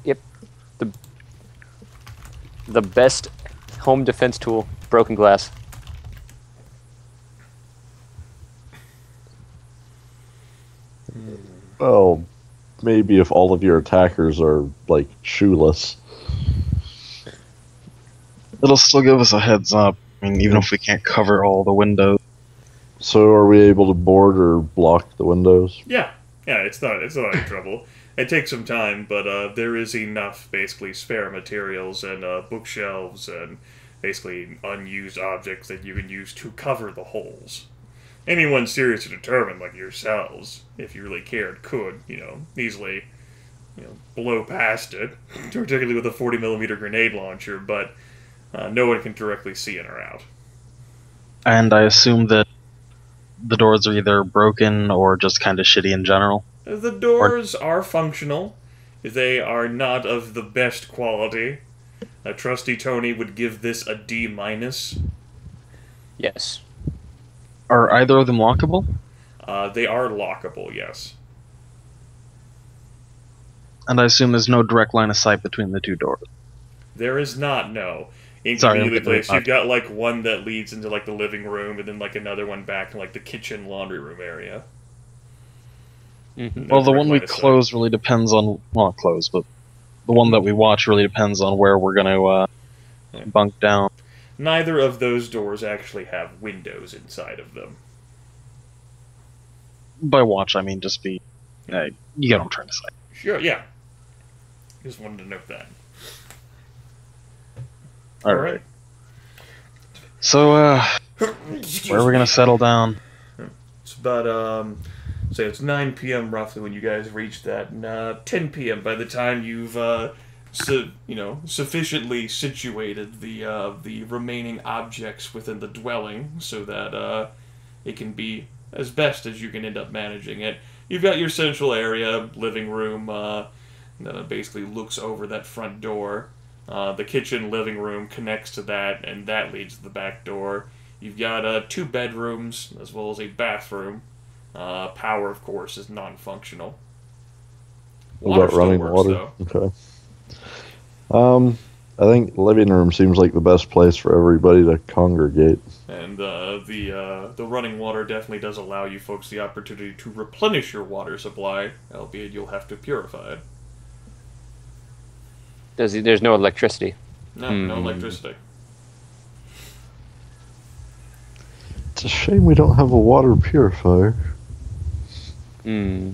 Yep. The best home defense tool, broken glass. Well, maybe if all of your attackers are, like, shoeless. It'll still give us a heads up. I mean, even if we can't cover all the windows. So are we able to board or block the windows? Yeah, it's not any trouble. It takes some time, but there is enough, basically, spare materials and bookshelves and basically unused objects that you can use to cover the holes. Anyone seriously determined, like yourselves, if you really cared, could, easily, blow past it, particularly with a 40mm grenade launcher, but no one can directly see in or out. And I assume that the doors are either broken or just kind of shitty in general. The doors are functional. They are not of the best quality. Trusty Tony would give this a D-. Yes. Are either of them lockable? They are lockable, yes. And I assume there's no direct line of sight between the two doors. There is not, no. Sorry, Inconveniently placed. You've got, like, one that leads into, like, the living room, and then, like, another one back to, like, the kitchen laundry room area. Well, the one we close really depends on... Well, not close, but the one that we watch really depends on where we're going to bunk down. Neither of those doors actually have windows inside of them. By watch, I mean just be... you get what I'm trying to say. Sure, yeah. Just wanted to note that. Alright. So, where are we going to settle down? It's about, say it's 9 p.m. roughly when you guys reach that, and 10 p.m. by the time you've, sufficiently situated the remaining objects within the dwelling so that it can be as best as you can end up managing it. You've got your central area, living room, that basically looks over that front door. The kitchen living room connects to that, and that leads to the back door. You've got 2 bedrooms, as well as a bathroom. Power, of course, is non-functional. What about running water? Though. Okay. I think living room seems like the best place for everybody to congregate. And the running water definitely does allow you folks the opportunity to replenish your water supply, albeit you'll have to purify it. There's no electricity. No electricity. It's a shame we don't have a water purifier. I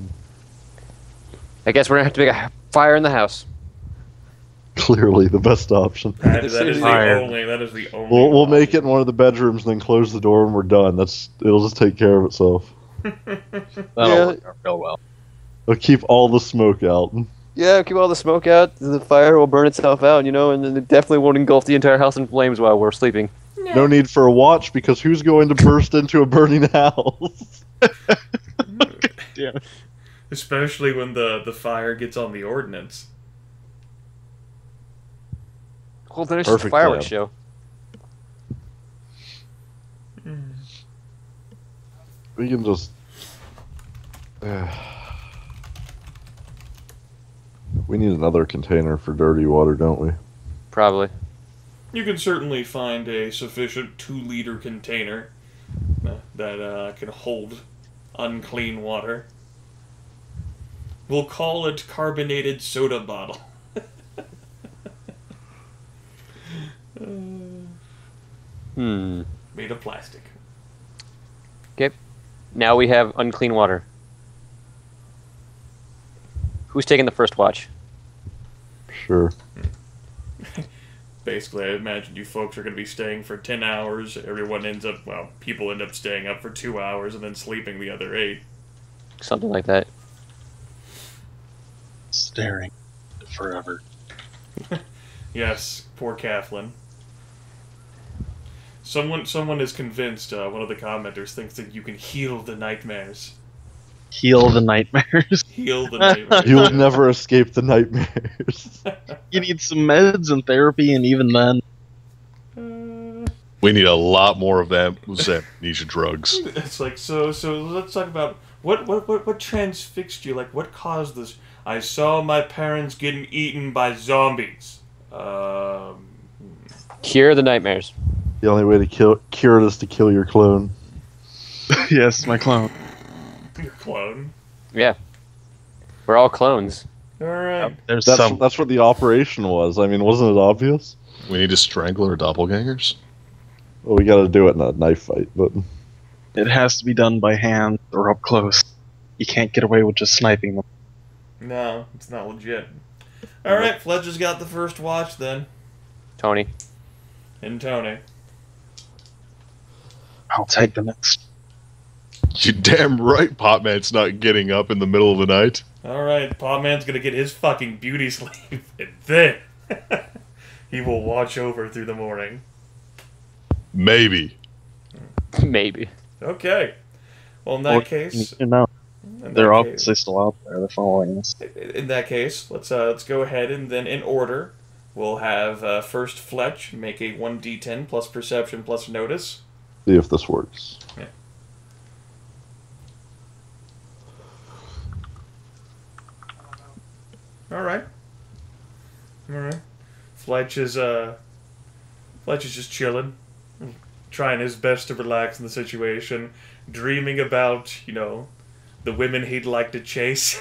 guess we're gonna have to make a fire in the house. Clearly the best option. That is the only. We'll make it in one of the bedrooms, and then close the door, and we're done. It'll just take care of itself. That'll work out real well. It'll keep all the smoke out. Yeah, keep all the smoke out. The fire will burn itself out, and then it definitely won't engulf the entire house in flames while we're sleeping. No need for a watch, because who's going to burst into a burning house? Yeah. Especially when the fire gets on the ordnance. Well, then it's just a fireworks show. We can just... We need another container for dirty water, don't we? Probably. You can certainly find a sufficient 2-liter container that can hold unclean water. We'll call it carbonated soda bottle. Made of plastic. Okay. Now we have unclean water. Who's taking the first watch? Sure. Basically, I imagine you folks are going to be staying for 10 hours. People end up staying up for 2 hours and then sleeping the other 8. Something like that. Staring forever. Yes, poor Kathlyn. Someone is convinced, one of the commenters thinks that you can heal the nightmares. Heal the nightmares? Heal the nightmares. You'll never escape the nightmares. You need some meds and therapy, and even then... We need a lot more of them amnesia drugs. It's like, so let's talk about what transfixed you, like what caused this I saw my parents getting eaten by zombies. Cure the nightmares. The only way to cure it is to kill your clone. Yes, my clone. Your clone. Yeah. We're all clones. Alright. There's That's what the operation was. I mean, wasn't it obvious? We need to strangle our doppelgangers. Well, we got to do it in a knife fight, but It has to be done by hand or up close. You can't get away with just sniping them. No, it's not legit. Alright, Fletcher's got the first watch then. Tony. And Tony. I'll take the next. You damn right Potman's not getting up in the middle of the night. Alright, Potman's gonna get his fucking beauty sleep, and then he will watch over through the morning. Maybe. Maybe. Okay. Well, in that case... You know, in they're that obviously still out there. They're following us. In that case, let's go ahead and then in order, we'll have first Fletch make a 1d10 plus perception plus notice. see if this works. Yeah. All right. Fletch is just chilling, trying his best to relax in the situation, dreaming about, the women he'd like to chase.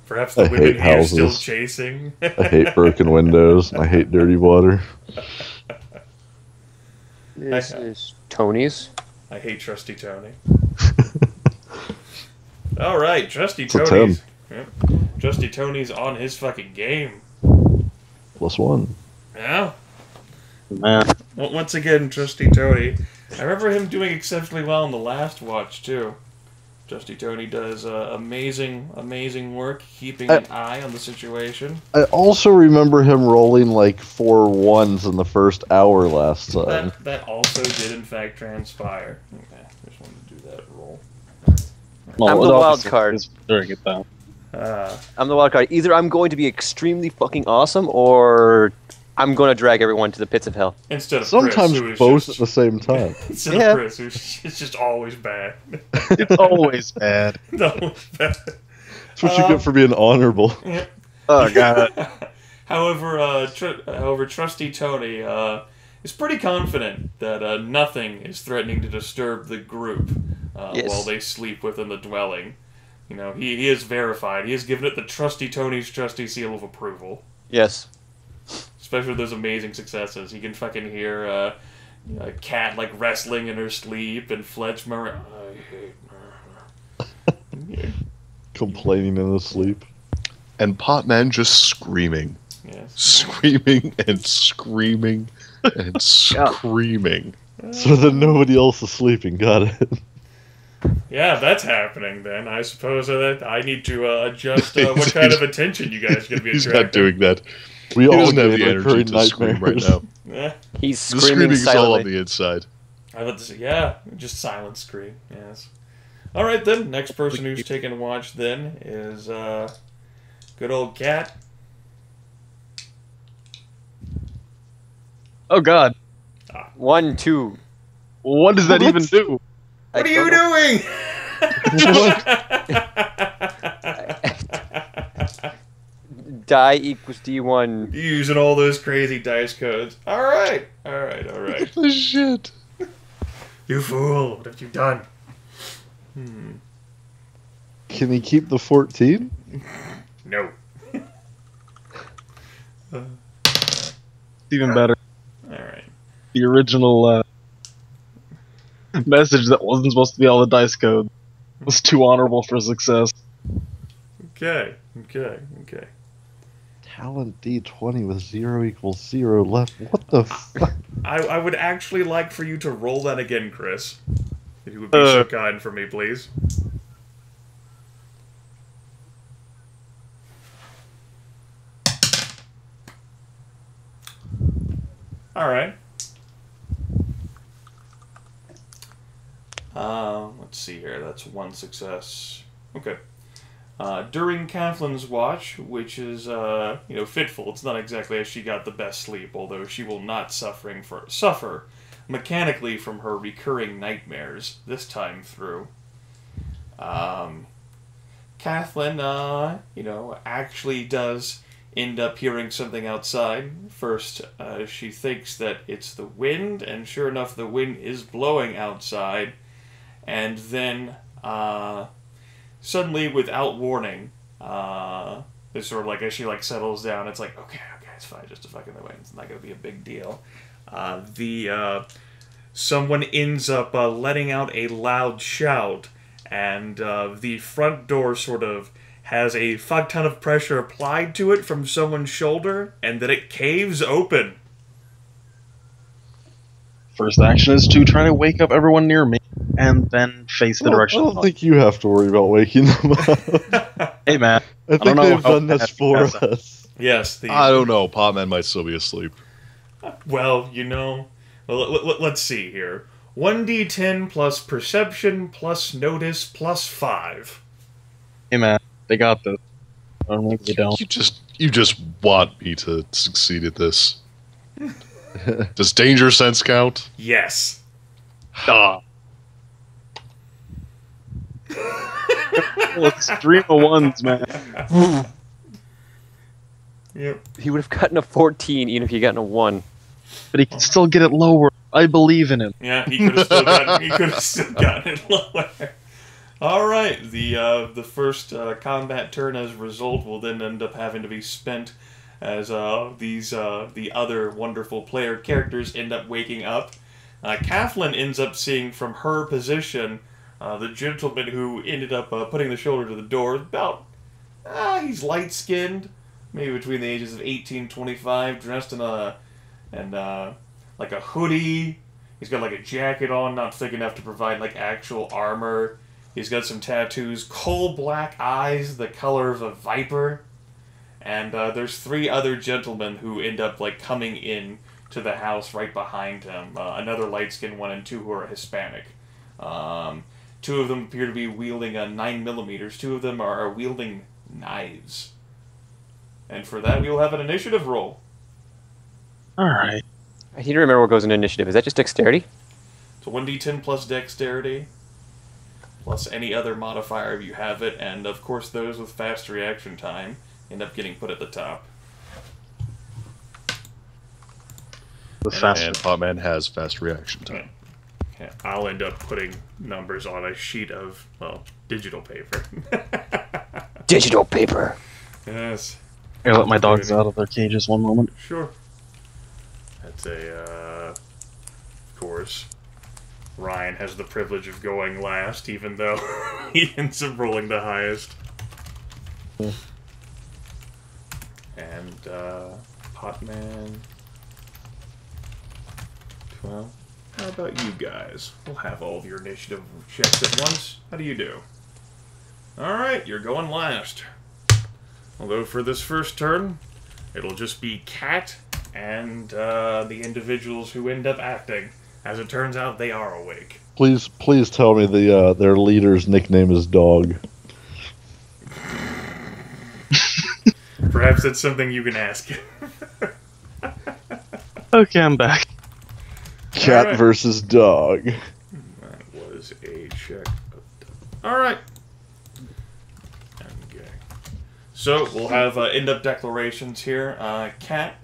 Perhaps the I women hate he's still houses. chasing. I hate broken windows. And I hate dirty water. This is Tony's. I hate Trusty Tony. All right, Trusty It's a Tony's. Yep. Trusty Tony's on his fucking game. +1. Yeah. Man, Once again, Trusty Tony. I remember him doing exceptionally well in the last watch too. Trusty Tony does amazing work keeping an eye on the situation. I also remember him rolling like 4 1s in the first hour last time. That also did in fact transpire. Okay, just wanted to do that roll. I'm the wild card. During it though. I'm the wild card. Either I'm going to be extremely fucking awesome, or I'm going to drag everyone to the pits of hell. Instead of Sometimes Chris, who is both just, at the same time. instead Yeah. of Chris, it's just always bad. It's always bad. Always bad. That's what you get for being honorable. Oh god. However, Trusty Tony is pretty confident that nothing is threatening to disturb the group Yes. while they sleep within the dwelling. He is verified. He has given it the Trusty Tony's trusty seal of approval. Yes. Especially with those amazing successes. He can fucking hear a cat like wrestling in her sleep, and Fletch murmur, "I hate her." Complaining in his sleep. And Potman just screaming. Yes. Screaming and screaming and screaming. So that nobody else is sleeping. Got it. Yeah, that's happening then. I suppose that I need to adjust what kind of attention you guys are going to be He's attracting. not doing that. We He all doesn't have get the energy recurring to scream right nightmares. now. Yeah, He's The screaming screaming is all on silently. the inside. I thought this. Yeah, just silent scream. Yes. All right then. Next person who's taking a watch then is good old Cat. Oh god. 1, 2. What does that What? even do? What are you doing? Die equals D1. Using all those crazy dice codes. All right. The shit. You fool! What have you done? Can he keep the 14? No. Even better. All right. The original message that wasn't supposed to be all the dice code was too honorable for success. Okay. Talent D20 with 0 equals 0 left. What the fuck? I would actually like for you to roll that again, Chris. If you would be so kind for me, please. All right. Let's see here. That's 1 success. Okay. During Kathlyn's watch, which is, fitful, it's not exactly as she got the best sleep, although she will not suffer mechanically from her recurring nightmares this time through. Kathlyn, actually does end up hearing something outside. First, she thinks that it's the wind, and sure enough, the wind is blowing outside. And then, suddenly, without warning, it's sort of like, as she, settles down, it's like, okay, it's fine, just a fucking wind. It's not going to be a big deal. Someone ends up letting out a loud shout, and the front door sort of has a fuck ton of pressure applied to it from someone's shoulder, and then it caves open. First action is to try to wake up everyone near me, and then face the direction. I don't think you have to worry about waking them up. Hey, man. I think they've done this for us. Yes. I don't know. Potman might still be asleep. Well, let's see here. 1d10 plus perception plus notice plus 5. Hey, man. They got this. I don't think they don't. You just want me to succeed at this. Does danger sense count? Yes. Duh. It's 3 ones, man. Yep. He would have gotten a 14 even if he gotten a 1. But he can still get it lower. I believe in him. Yeah, he could have still gotten it lower. Alright, the first combat turn as a result will then end up having to be spent as the other wonderful player characters end up waking up. Kathlyn ends up seeing from her position the gentleman who ended up putting the shoulder to the door. About, he's light-skinned, maybe between the ages of 18 and 25, dressed in a hoodie. He's got a jacket on, not thick enough to provide actual armor. He's got some tattoos, coal black eyes, the color of a viper. And there's 3 other gentlemen who end up coming in to the house right behind him. Another light-skinned one and 2 who are Hispanic. 2 of them appear to be wielding 9mm. 2 of them are wielding knives. And for that, we'll have an initiative roll. Alright. I need to remember what goes into initiative. Is that just dexterity? So 1d10 plus dexterity, plus any other modifier if you have it, and of course those with fast reaction time end up getting put at the top. The fast. And Potman has fast reaction time. Yeah, I'll end up putting numbers on a sheet of, digital paper. Digital paper. Yes. I let my dogs out of their cages one moment. Sure. That's of course, Ryan has the privilege of going last, even though he ends up rolling the highest. Yeah. And, Potman... Well, how about you guys? We'll have all of your initiative checks at once. How do you do? Alright, you're going last. Although for this first turn, it'll just be Cat and the individuals who end up acting. As it turns out, they are awake. Please tell me their leader's nickname is Dog. Perhaps that's something you can ask. Okay, I'm back. Cat versus Dog. That was a check. Alright. Okay. So, we'll have end-up declarations here. Cat,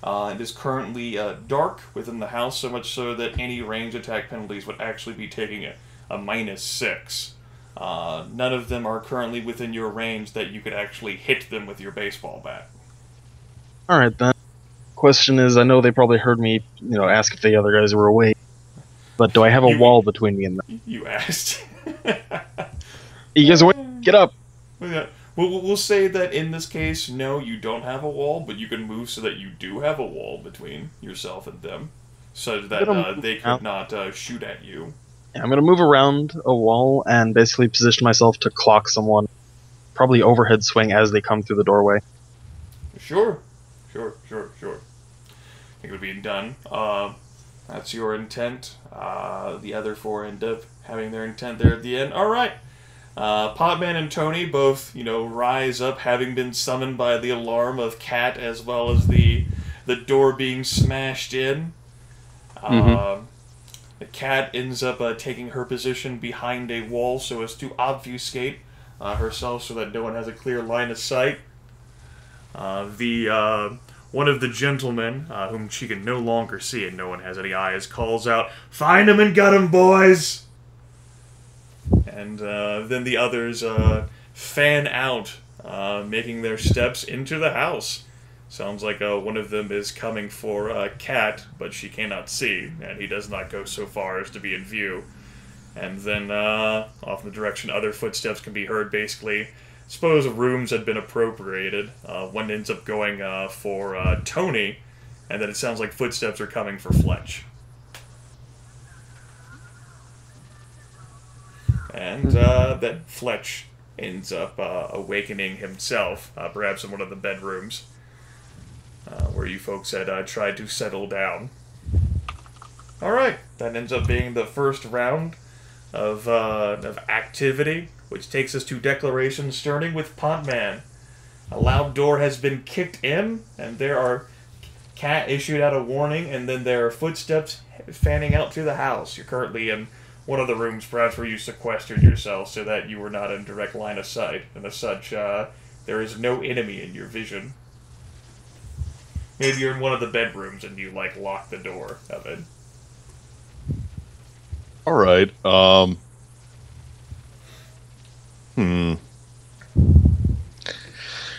it is currently dark within the house, so much so that any range attack penalties would actually be taking a -6. None of them are currently within your range that you could actually hit them with your baseball bat. Alright then. Question is, I know they probably heard me, ask if the other guys were awake. But do I have a wall between me and them? You asked. You guys awake? Get up! Yeah. We'll say that in this case, no, you don't have a wall, but you can move so that you do have a wall between yourself and them, so that they could not shoot at you. Yeah, I'm gonna move around a wall and basically position myself to clock someone. Probably overhead swing as they come through the doorway. Sure. I think it would be done. That's your intent. The other 4 end up having their intent there at the end. Alright. Potman and Tony both, rise up, having been summoned by the alarm of Cat, as well as the door being smashed in. The Cat ends up taking her position behind a wall so as to obfuscate herself so that no one has a clear line of sight. One of the gentlemen, whom she can no longer see and no one has any eyes, calls out, "Find 'em and gut 'em, boys!" And then the others fan out, making their steps into the house. Sounds like one of them is coming for Kat, but she cannot see, and he does not go so far as to be in view. And then off in the direction other footsteps can be heard, basically. Suppose rooms had been appropriated. One ends up going for Tony, and then it sounds like footsteps are coming for Fletch. And then Fletch ends up awakening himself, perhaps in one of the bedrooms, where you folks had tried to settle down. Alright, that ends up being the first round of activity, which takes us to declarations, starting with Potman. A loud door has been kicked in, and there are Cat issued out a warning, and then there are footsteps fanning out through the house. You're currently in one of the rooms, perhaps where you sequestered yourself so that you were not in direct line of sight, and as such, there is no enemy in your vision. Maybe you're in one of the bedrooms and you, like, lock the door of it. Alright,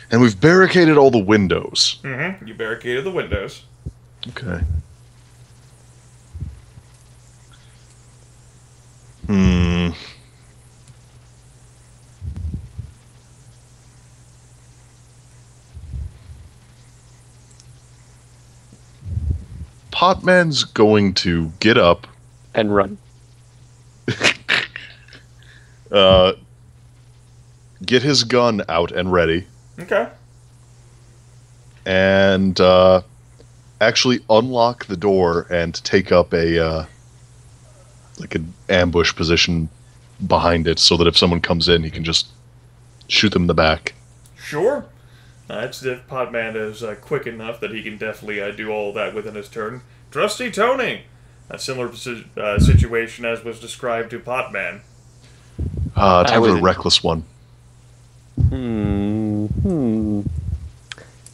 And we've barricaded all the windows. Mm-hmm. You barricaded the windows. Okay. Potman's going to get up. And run. Get his gun out and ready. Okay. And actually unlock the door and take up a like an ambush position behind it, so that if someone comes in, he can just shoot them in the back. Sure. That's if Potman is quick enough that he can definitely do all that within his turn. Trusty Tony! A similar situation as was described to Potman. Time for the reckless one.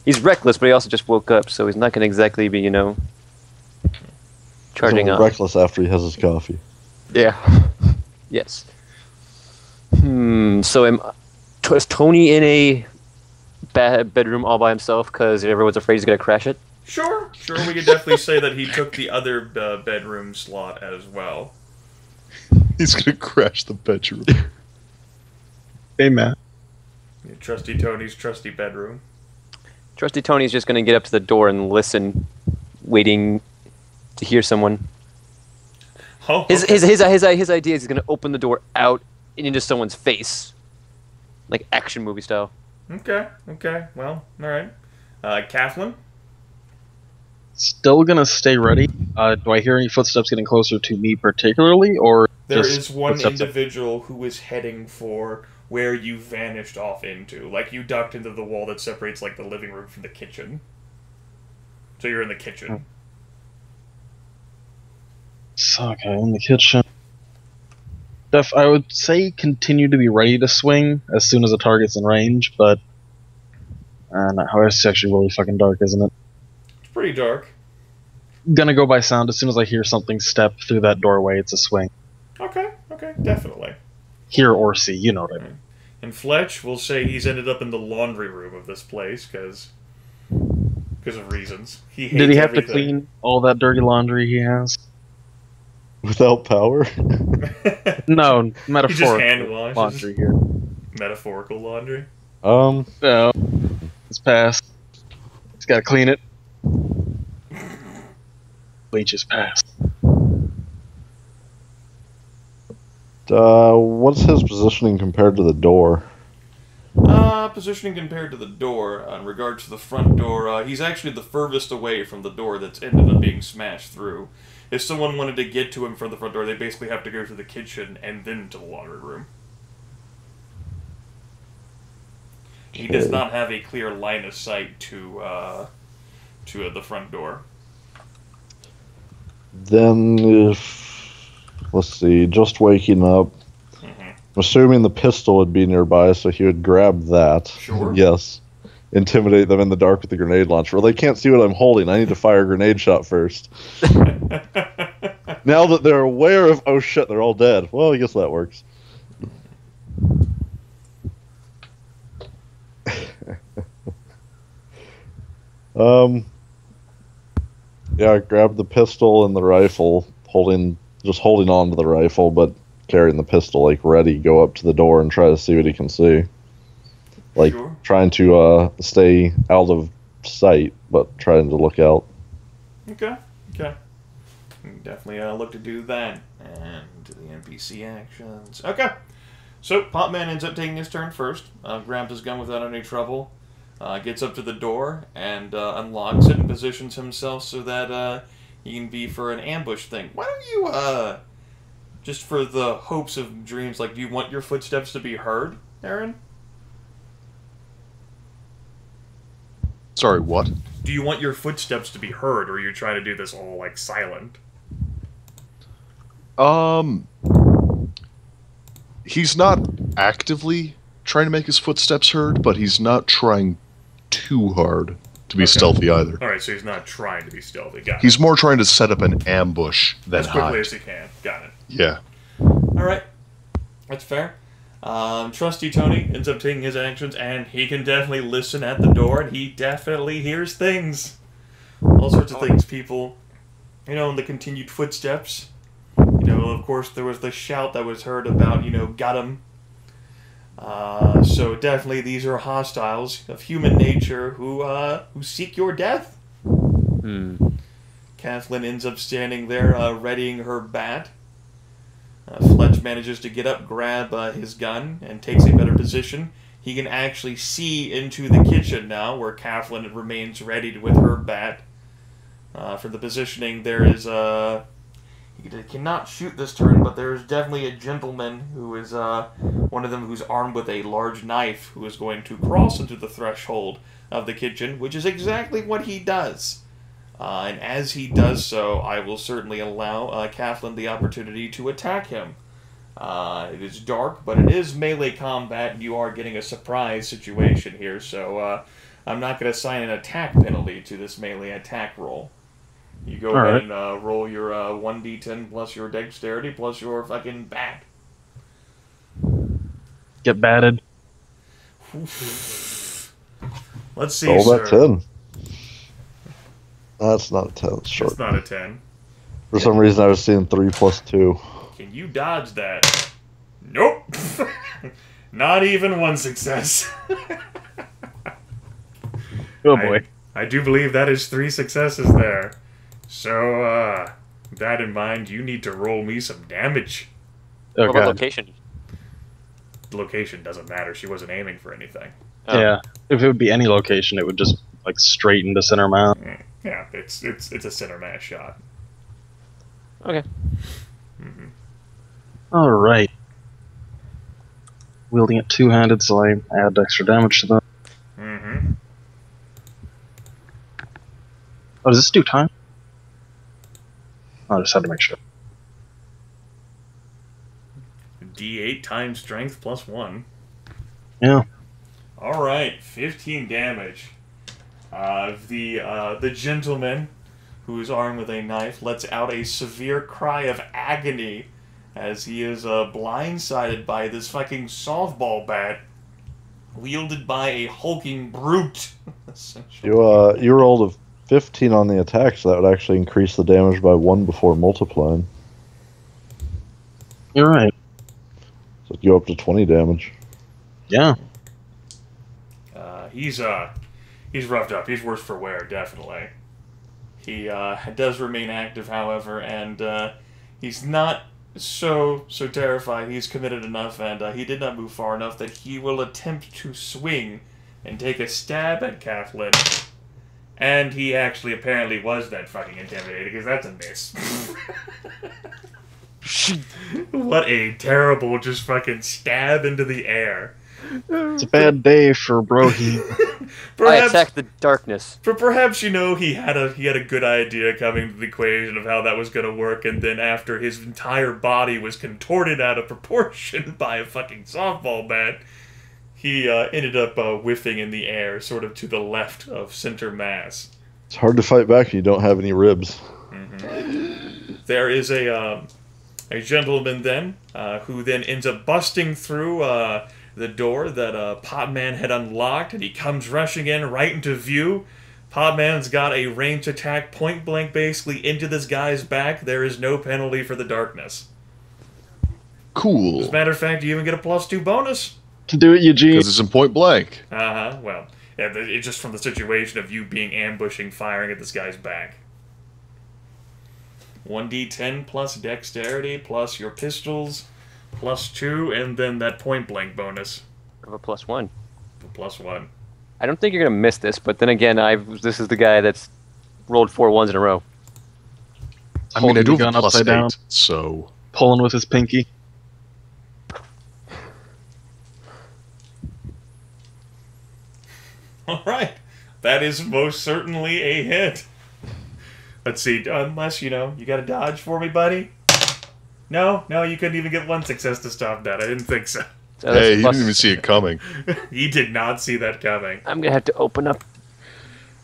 He's reckless, but he also just woke up, so he's not going to exactly be, charging up. Reckless after he has his coffee. Yeah. Yes. So is Tony in a bedroom all by himself because everyone's afraid he's going to crash it? Sure, we could definitely say that he took the other bedroom slot as well. He's going to crash the bedroom. Hey, man. Trusty Tony's trusty bedroom. Trusty Tony's just going to get up to the door and listen, waiting to hear someone. Oh, okay. His idea is he's going to open the door out and into someone's face, like action movie style. Okay. Well, all right. Kathlyn? Still gonna stay ready. Do I hear any footsteps getting closer to me particularly, or there just is one footsteps individual who is heading for where you vanished off into. Like, you ducked into the wall that separates, like, the living room from the kitchen. So you're in the kitchen. Okay, in the kitchen. I would say continue to be ready to swing as soon as the target's in range, but it's actually really fucking dark, isn't it? It's pretty dark. Gonna go by sound. As soon as I hear something step through that doorway, it's a swing. Okay, definitely. Hear or see, you know what I mean. And Fletch will say he's ended up in the laundry room of this place because of reasons. Did he have to clean all that dirty laundry he has? Without power? No, metaphorical He just hand washes. laundry here. Metaphorical laundry? No, it's passed. He's got to clean it. Bleach is passed. What's his positioning compared to the door? Positioning compared to the door, in regards to the front door, he's actually the furthest away from the door that's ended up being smashed through. If someone wanted to get to him from the front door, they basically have to go through the kitchen and then to the laundry room. He does not have a clear line of sight to the front door. Then if... Let's see, just waking up. assuming the pistol would be nearby, so he would grab that. Sure. Yes. Intimidate them in the dark with the grenade launcher. Well, they can't see what I'm holding. I need to fire a grenade shot first. Now that they're aware of, oh shit, they're all dead. Well, I guess that works. Yeah, grab the pistol and the rifle, just holding on to the rifle, but carrying the pistol, like, ready, go up to the door and try to see what he can see. Like, Sure. trying to stay out of sight, but trying to look out. Okay. Definitely look to do that. And to the NPC actions. Okay. So, Potman ends up taking his turn first. Grabs his gun without any trouble. Gets up to the door and unlocks it and positions himself so that he can be for an ambush thing. Why don't you, just for the hopes of dreams, like, do you want your footsteps to be heard, Aaron? Sorry, what? Do you want your footsteps to be heard, or are you trying to do this all, like, silent? He's not actively trying to make his footsteps heard, but he's not trying too hard to be stealthy either. Alright, so he's not trying to be stealthy. Got it. He's more trying to set up an ambush than As quickly hide. as he can. Got it. Yeah. Alright. That's fair. Trusty Tony ends up taking his actions, and he can definitely listen at the door, and he definitely hears things. All sorts of things, people. You know, and the continued footsteps. You know, of course, there was the shout that was heard about, you know, got him. So definitely these are hostiles of human nature who seek your death. Kathlyn ends up standing there, readying her bat. Fletch manages to get up, grab his gun, and takes a better position. He can actually see into the kitchen now, where Kathlyn remains ready with her bat. For the positioning, there is he cannot shoot this turn, but there is definitely a gentleman who is one of them who's armed with a large knife, who is going to cross into the threshold of the kitchen, which is exactly what he does. And as he does so, I will certainly allow Kathlyn the opportunity to attack him. It is dark, but it is melee combat, and you are getting a surprise situation here, so I'm not going to assign an attack penalty to this melee attack roll. You go ahead and roll your 1d10 plus your dexterity plus your fucking bat. Get batted. Let's see, Roll sir. that 10. That's not a 10. It's short. It's not a 10. For some reason, I was seeing 3 plus 2. Can you dodge that? Nope. Not even one success. Oh boy. I do believe that is 3 successes there. So, with that in mind, you need to roll me some damage. Oh What about god. location? The location doesn't matter. She wasn't aiming for anything. Oh. Yeah. If it would be any location, it would just like straight into center mass. Yeah, it's a center mass shot. Okay. All right. Wielding it two-handed, so I add extra damage to that. Mm-hmm. Oh, does this do time? Oh, I just had to make sure. D8 times strength plus 1. Yeah. Alright, 15 damage. The gentleman, who is armed with a knife, lets out a severe cry of agony as he is blindsided by this fucking softball bat wielded by a hulking brute. Essentially. You rolled a 15 on the attack, so that would actually increase the damage by 1 before multiplying. You're right. So you go up to 20 damage. Yeah. He's roughed up. He's worse for wear, definitely. He does remain active, however, and he's not so terrified. He's committed enough, and he did not move far enough that he will attempt to swing and take a stab at Kathlyn. And he actually apparently was that fucking intimidated, because that's a miss. What a terrible just fucking stab into the air. It's a bad day for Brohi. I Perhaps, attack the darkness. perhaps he had a good idea coming to the equation of how that was going to work, and then after his entire body was contorted out of proportion by a fucking softball bat, he ended up whiffing in the air, sort of to the left of center mass. It's hard to fight back when you don't have any ribs. There is a gentleman then who then ends up busting through the door that Potman had unlocked, and he comes rushing in right into view. Potman's got a ranged attack point blank basically into this guy's back. There is no penalty for the darkness. Cool. As a matter of fact, you even get a +2 bonus. To do it, Eugene. Because it's in point blank. Well, yeah, it's just from the situation of you being ambushing, firing at this guy's back. 1d10 plus dexterity plus your pistols +2, and then that point blank bonus. I have a +1. +1. I don't think you're gonna miss this, but then again, this is the guy that's rolled 4 ones in a row. I mean, I Holding do the have gun a upside down. +8, so... Pulling with his pinky. Alright, that is most certainly a hit. Let's see, unless, you gotta dodge for me, buddy? No, you couldn't even get 1 success to stop that. I didn't think so. So that's Hey, he plus- didn't even see it coming. He did not see that coming. I'm gonna have to open up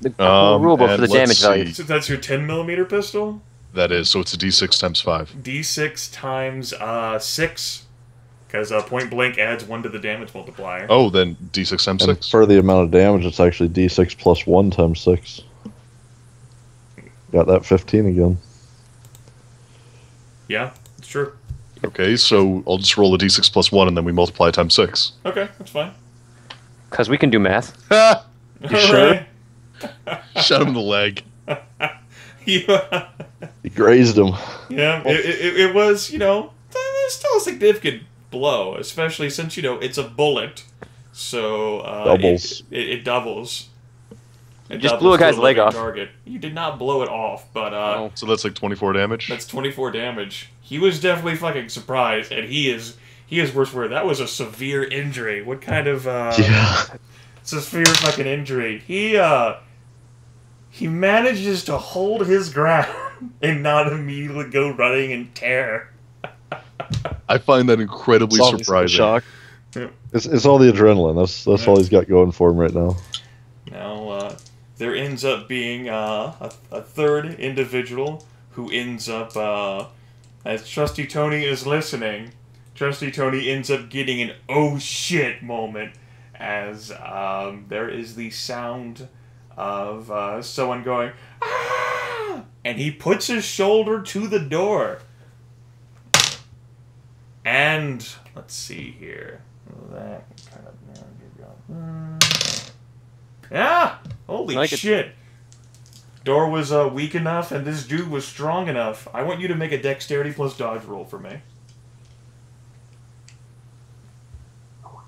the rulebook for and the let's damage value. see. So that's your 10mm pistol? That is, so it's a d6 times 5. D6 times 6. Because point blank adds 1 to the damage multiplier. Oh, then d6 times And 6. for the amount of damage, it's actually d6 plus 1 times 6. Got that 15 again. Yeah, it's true. Okay, so I'll just roll a d6 plus 1, and then we multiply times 6. Okay, that's fine. Because we can do math. You sure? Alright. Shot him in the leg. Yeah, You grazed him. it was, still a significant blow, especially since, it's a bullet. So, Doubles. It doubles. It just doubles blew a to guy's leg living off. Target. You did not blow it off, but, Oh. So that's like 24 damage? that's 24 damage. He was definitely fucking surprised, and he is worse for it. That was a severe injury. What kind of, Yeah. severe fucking injury? He manages to hold his ground and not immediately go running in terror. I find that incredibly It's obviously a surprising. shock. It's all the adrenaline. That's all he's got going for him right now. Now, there ends up being a third individual who ends up, as Trusty Tony is listening, Trusty Tony ends up getting an oh shit moment as there is the sound of someone going, ah! And he puts his shoulder to the door. And, let's see here. That kind of... Yeah! Holy I like it. shit. Door was weak enough, and this dude was strong enough. I want you to make a dexterity plus dodge roll for me.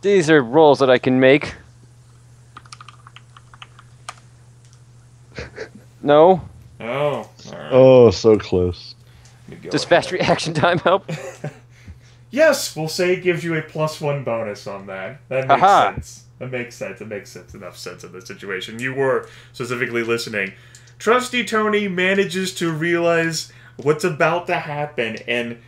These are rolls that I can make. No. Oh, alright. Oh, so close. Does fast reaction time help? Yes, we'll say it gives you a +1 bonus on that. That makes Haha. sense. That makes sense. It makes sense. Enough sense of the situation. You were specifically listening. Trusty Tony manages to realize what's about to happen and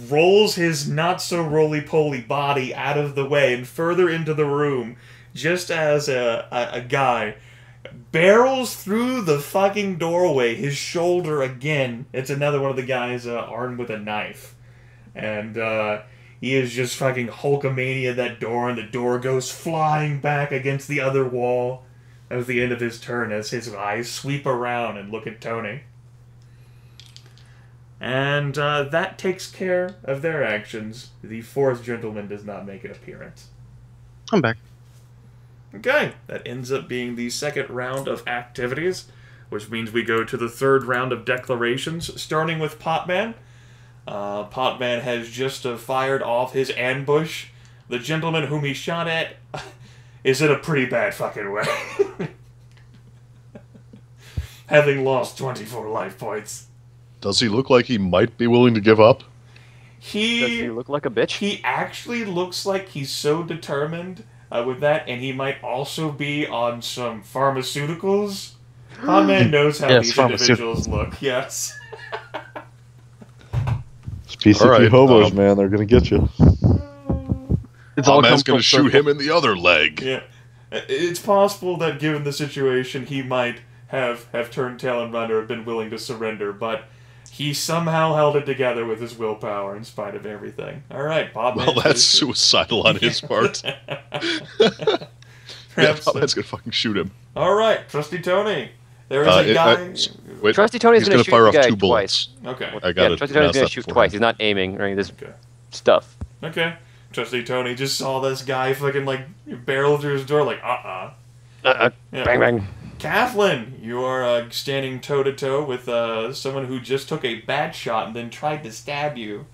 rolls his not-so-roly-poly body out of the way and further into the room, just as a guy barrels through the fucking doorway, his shoulder again. It's another one of the guys armed with a knife. And he is just fucking Hulkamania that door, and the door goes flying back against the other wall. That was the end of his turn as his eyes sweep around and look at Tony. And that takes care of their actions. The fourth gentleman does not make an appearance. I'm back. Okay, that ends up being the second round of activities, which means we go to the third round of declarations, starting with Potman. Potman has just fired off his ambush. The gentleman whom he shot at is in a pretty bad fucking way. Having lost 24 life points. Does he look like he might be willing to give up? Does he look like a bitch? He actually looks like he's so determined with that, and he might also be on some pharmaceuticals. Potman knows how Yes, these individuals look. Yes. It's PCP Alright, hobos, man. They're gonna get you. It's all Man's come gonna full shoot circle. him in the other leg. Yeah. It's possible that given the situation, he might have turned tail and run or have been willing to surrender, but he somehow held it together with his willpower in spite of everything. All right, Bob. Well, that's suicidal on his part. Yeah, Perhaps, man's gonna fucking shoot him. all right, Trusty Tony. There is a guy. Wait, Trusty Tony's he's gonna gonna shoot fire the off guy 2 bullets. Okay. I got it. Trusty Tony's gonna shoot twice. He's not aiming or any of this Okay. stuff. Okay. Trusty Tony just saw this guy fucking like barrel through his door like Yeah. Bang bang. Kathlyn, you are standing toe to toe with someone who just took a bat shot and then tried to stab you.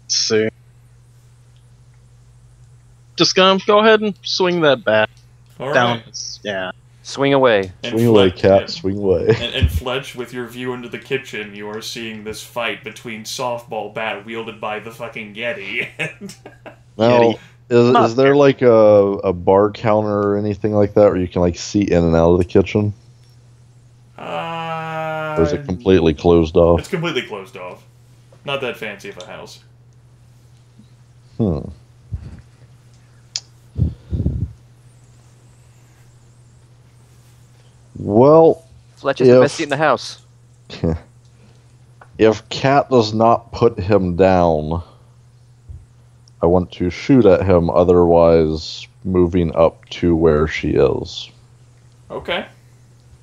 Let's see. Just gonna go ahead and swing that bat All down. right. Yeah. Swing away. And Swing away, Fletch- cat. yeah. Swing away. And Fletch, with your view into the kitchen, you are seeing this fight between softball bat wielded by the fucking Yeti. Now, Not is there like a bar counter or anything like that where you can like see in and out of the kitchen? Or is it completely closed off? It's completely closed off. Not that fancy of a house. Well, Fletch is the If- best seat in the house. if Cat does not put him down, I want to shoot at him, otherwise moving up to where she is. Okay.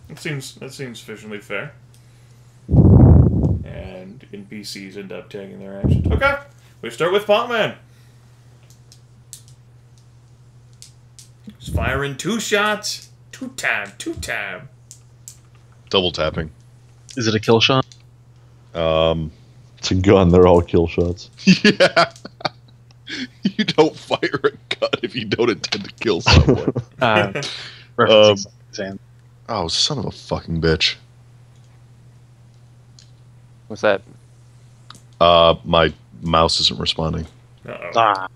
That seems sufficiently fair. And NPCs end up taking their actions. Okay. We start with Potman. He's firing 2 shots. Two time. Double tapping. Is it a kill shot? It's a gun, they're all kill shots. Yeah. You don't fire a gun if you don't intend to kill someone. Referencing Sam. Oh, son of a fucking bitch. What's that? My mouse isn't responding. Uh-oh. Ah.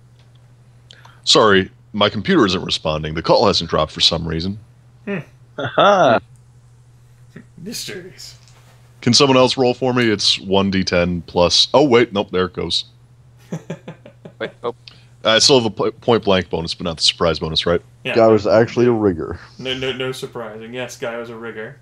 Sorry, my computer isn't responding. The call hasn't dropped for some reason. Haha. Mysteries. Can someone else roll for me? It's 1d10 plus... Oh, wait. Nope, there it goes. Wait, oh, I still have a point blank bonus, but not the surprise bonus, right? Yeah. Guy was actually a rigger. No surprising. Yes, guy was a rigger.